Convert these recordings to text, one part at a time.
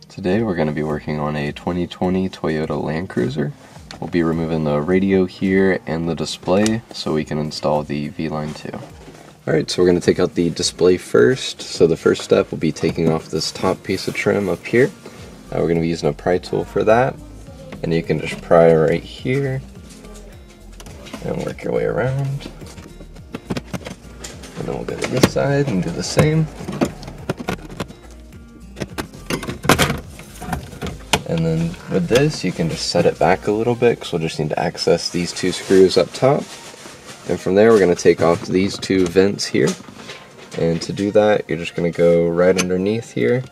Today we're going to be working on a 2020 Toyota Land Cruiser. We'll be removing the radio here and the display so we can install the VLine 2. Alright, so we're going to take out the display first. So the first step will be taking off this top piece of trim up here. We're going to be using a pry tool for that. And you can just pry right here and work your way around. And then we'll go to this side and do the same. And then with this, you can just set it back a little bit because we'll just need to access these two screws up top. And from there, we're going to take off these two vents here. And to do that, you're just going to go right underneath here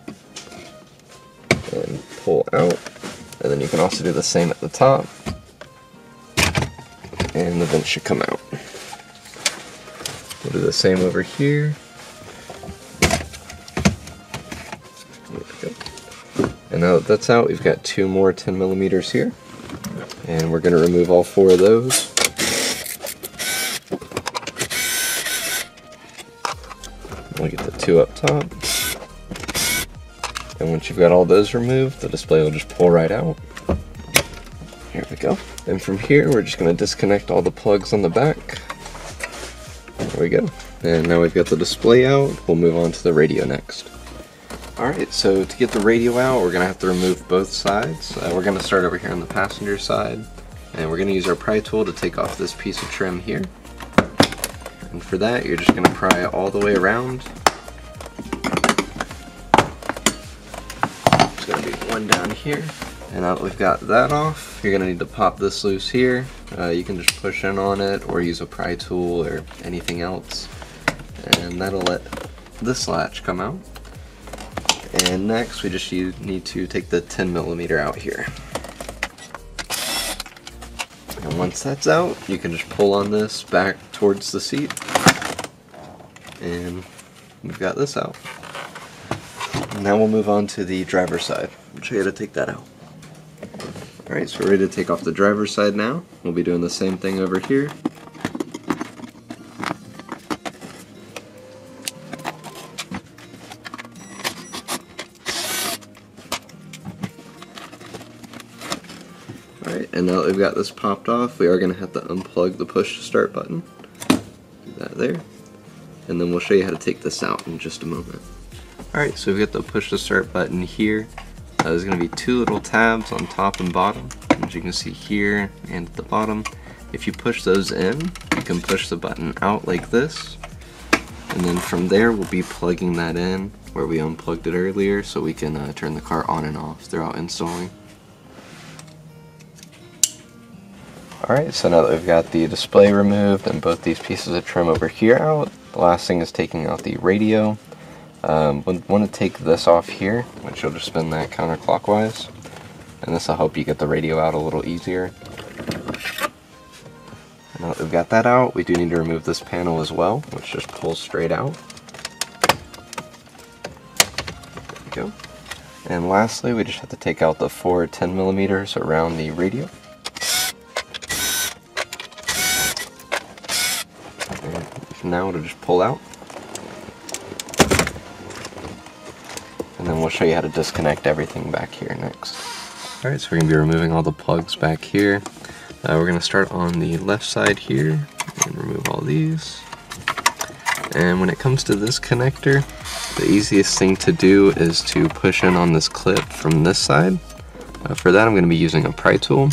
and pull out. And then you can also do the same at the top. And the vent should come out. We'll do the same over here. And now that that's out, we've got two more 10mm here. And we're going to remove all four of those. We'll get the two up top. And once you've got all those removed, the display will just pull right out. Here we go. And from here, we're just going to disconnect all the plugs on the back. There we go. And now we've got the display out, we'll move on to the radio next. Alright, so to get the radio out, we're going to have to remove both sides. We're going to start over here on the passenger side, and we're going to use our pry tool to take off this piece of trim here. And for that, you're just going to pry all the way around. There's going to be one down here. And now that we've got that off, you're going to need to pop this loose here. You can just push in on it or use a pry tool or anything else. And that'll let this latch come out. And next, we just need to take the 10mm out here. And once that's out, you can just pull on this back towards the seat. And we've got this out. Now we'll move on to the driver's side. I'll show you how to take that out. Alright, so we're ready to take off the driver's side now. We'll be doing the same thing over here. Alright, and now that we've got this popped off, we are going to have to unplug the push to start button. Do that there. And then we'll show you how to take this out in just a moment. Alright, so we've got the push to start button here. There's going to be two little tabs on top and bottom, as you can see here and at the bottom. If you push those in, you can push the button out like this. And then from there, we'll be plugging that in where we unplugged it earlier so we can turn the car on and off throughout installing. Alright, so now that we've got the display removed and both these pieces of trim over here out, the last thing is taking out the radio. We'll want to take this off here, which you'll just spin that counterclockwise, and this will help you get the radio out a little easier. And now that we've got that out, we do need to remove this panel as well, which just pulls straight out. There we go. And lastly, we just have to take out the four 10mm around the radio. And now it'll just pull out. And then we'll show you how to disconnect everything back here next. Alright, so we're going to be removing all the plugs back here. We're going to start on the left side here and remove all these. And when it comes to this connector, the easiest thing to do is to push in on this clip from this side. For that, I'm going to be using a pry tool.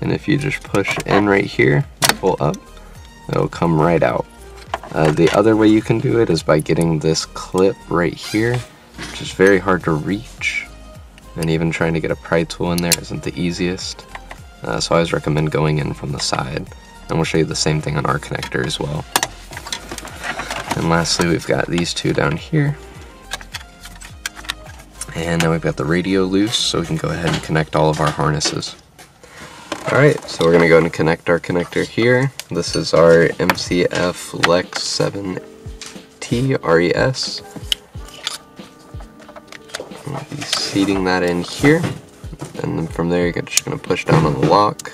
And if you just push in right here and pull up, it'll come right out. The other way you can do it is by getting this clip right here, which is very hard to reach, and even trying to get a pry tool in there isn't the easiest. So I always recommend going in from the side, and we'll show you the same thing on our connector as well. And lastly, we've got these two down here. And now we've got the radio loose, so we can go ahead and connect all of our harnesses. Alright, so we're going to go and connect our connector here. This is our MCF LEX9T RES. We'll be seating that in here, and then from there you're just going to push down on the lock,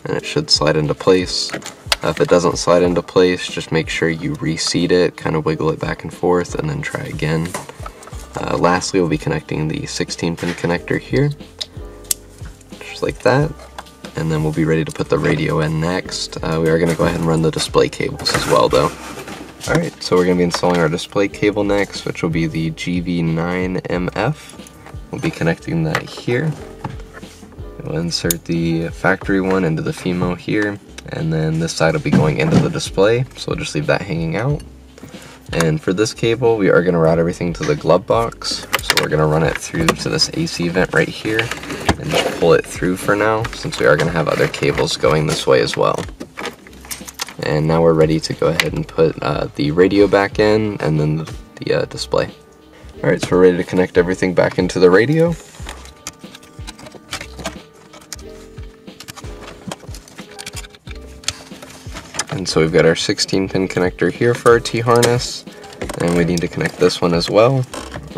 and it should slide into place. If it doesn't slide into place, just make sure you reseat it, kind of wiggle it back and forth, and then try again. Lastly, we'll be connecting the 16-pin connector here, just like that. And then we'll be ready to put the radio in next. We are going to go ahead and run the display cables as well though. Alright, so we're going to be installing our display cable next, which will be the GV9MF. We'll be connecting that here. We'll insert the factory one into the FEMO here, and then this side will be going into the display, so we'll just leave that hanging out. And for this cable, we are going to route everything to the glove box, so we're going to run it through to this AC vent right here, and just pull it through for now, since we are going to have other cables going this way as well. And now we're ready to go ahead and put the radio back in, and then the display. Alright, so we're ready to connect everything back into the radio. And so we've got our 16-pin connector here for our T-harness, and we need to connect this one as well.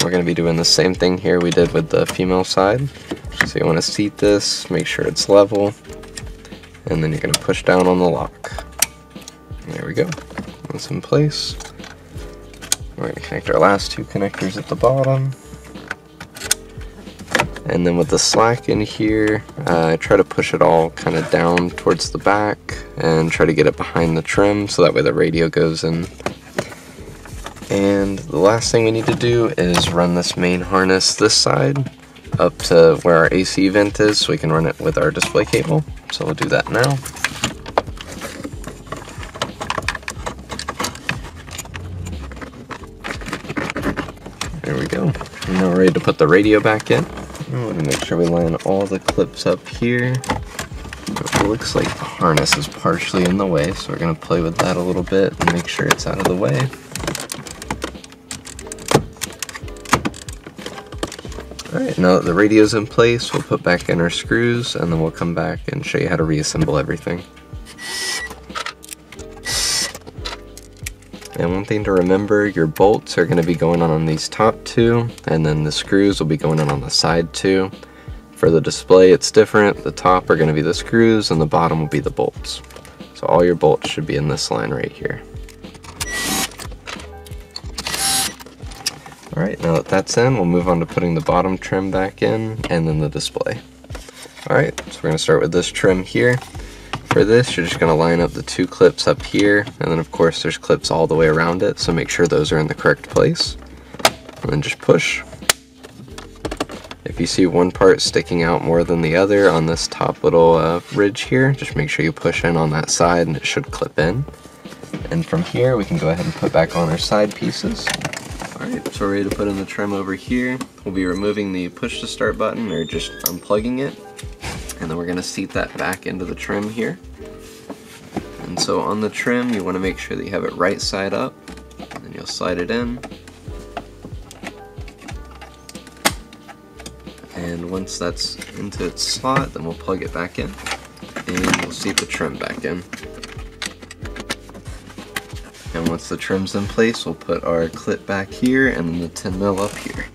We're going to be doing the same thing here we did with the female side. So you want to seat this, make sure it's level, and then you're going to push down on the lock. There we go. That's in place. We're going to connect our last two connectors at the bottom. And then with the slack in here, I try to push it all kind of down towards the back and try to get it behind the trim so that way the radio goes in. And the last thing we need to do is run this main harness this side up to where our AC vent is so we can run it with our display cable. So we'll do that now. There we go. And now we're ready to put the radio back in. I want to make sure we line all the clips up here. It looks like the harness is partially in the way, so we're going to play with that a little bit and make sure it's out of the way. Alright, now that the radio's in place, we'll put back in our screws, and then we'll come back and show you how to reassemble everything. And one thing to remember, your bolts are going to be going on these top two, and then the screws will be going on the side two. For the display, it's different. The top are going to be the screws, and the bottom will be the bolts. So all your bolts should be in this line right here. Alright, now that that's in, we'll move on to putting the bottom trim back in, and then the display. Alright, so we're going to start with this trim here. For this, you're just going to line up the two clips up here, and then of course there's clips all the way around it, so make sure those are in the correct place. And then just push. If you see one part sticking out more than the other on this top little ridge here, just make sure you push in on that side and it should clip in. And from here, we can go ahead and put back on our side pieces. Alright, so we're ready to put in the trim over here. We'll be removing the push to start button, or just unplugging it. And then we're going to seat that back into the trim here. And so on the trim, you want to make sure that you have it right side up, and then you'll slide it in. And once that's into its slot, then we'll plug it back in, and we'll seat the trim back in. And once the trim's in place, we'll put our clip back here, and then the 10mm up here.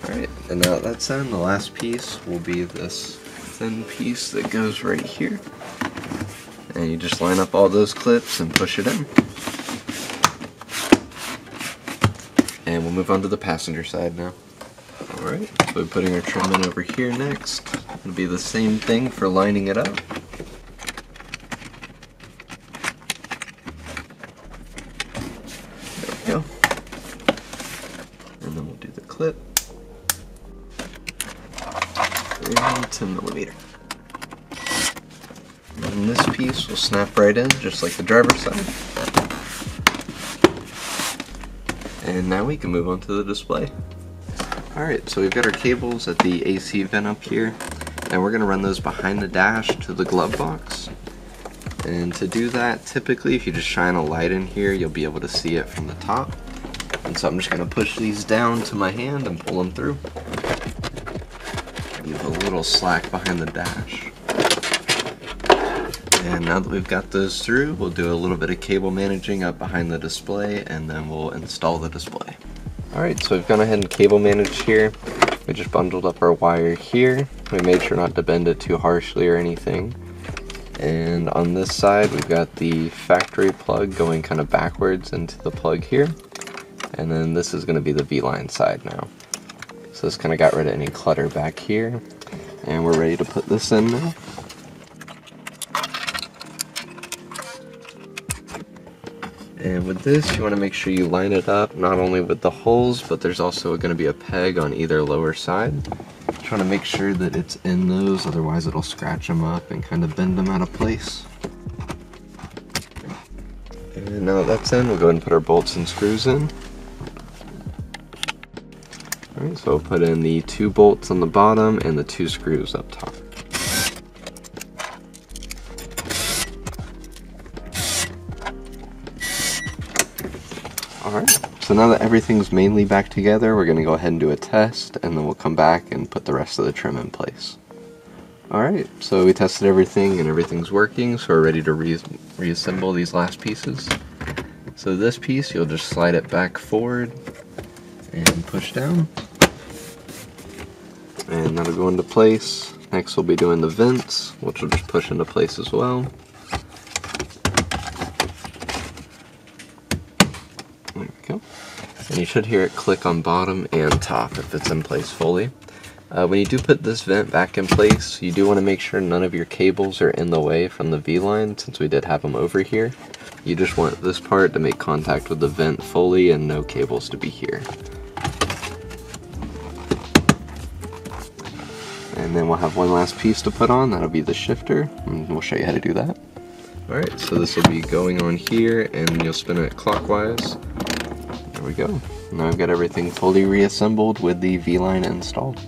Alright, and now that that's in, the last piece will be this thin piece that goes right here. And you just line up all those clips and push it in. And we'll move on to the passenger side now. Alright, so we're putting our trim in over here next. It'll be the same thing for lining it up. There we go. And then we'll do the clip. And 10mm. And this piece will snap right in, just like the driver's side. And now we can move on to the display. Alright, so we've got our cables at the AC vent up here, and we're going to run those behind the dash to the glove box. And to do that, typically if you just shine a light in here, you'll be able to see it from the top. And so I'm just going to push these down to my hand and pull them through. Leave a little slack behind the dash. And now that we've got those through, we'll do a little bit of cable managing up behind the display, and then we'll install the display. Alright, so we've gone ahead and cable managed here. We just bundled up our wire here. We made sure not to bend it too harshly or anything. And on this side, we've got the factory plug going kind of backwards into the plug here. And then this is going to be the V-line side now. So this kind of got rid of any clutter back here. And we're ready to put this in now. And with this, you want to make sure you line it up not only with the holes, but there's also going to be a peg on either lower side. Trying to make sure that it's in those, otherwise it'll scratch them up and kind of bend them out of place. And now that that's in, we'll go ahead and put our bolts and screws in. Alright, so we'll put in the 2 bolts on the bottom and the 2 screws up top. Alright, so now that everything's mainly back together, we're going to go ahead and do a test, and then we'll come back and put the rest of the trim in place. Alright, so we tested everything and everything's working, so we're ready to reassemble these last pieces. So this piece, you'll just slide it back forward and push down. And that'll go into place. Next we'll be doing the vents, which will just push into place as well. There we go. And you should hear it click on bottom and top if it's in place fully. When you do put this vent back in place, you do want to make sure none of your cables are in the way from the V-line, since we did have them over here. You just want this part to make contact with the vent fully and no cables to be here. And then we'll have one last piece to put on, that'll be the shifter, and we'll show you how to do that. Alright, so this will be going on here, and you'll spin it clockwise. There we go. Now I've got everything fully reassembled with the V-line installed.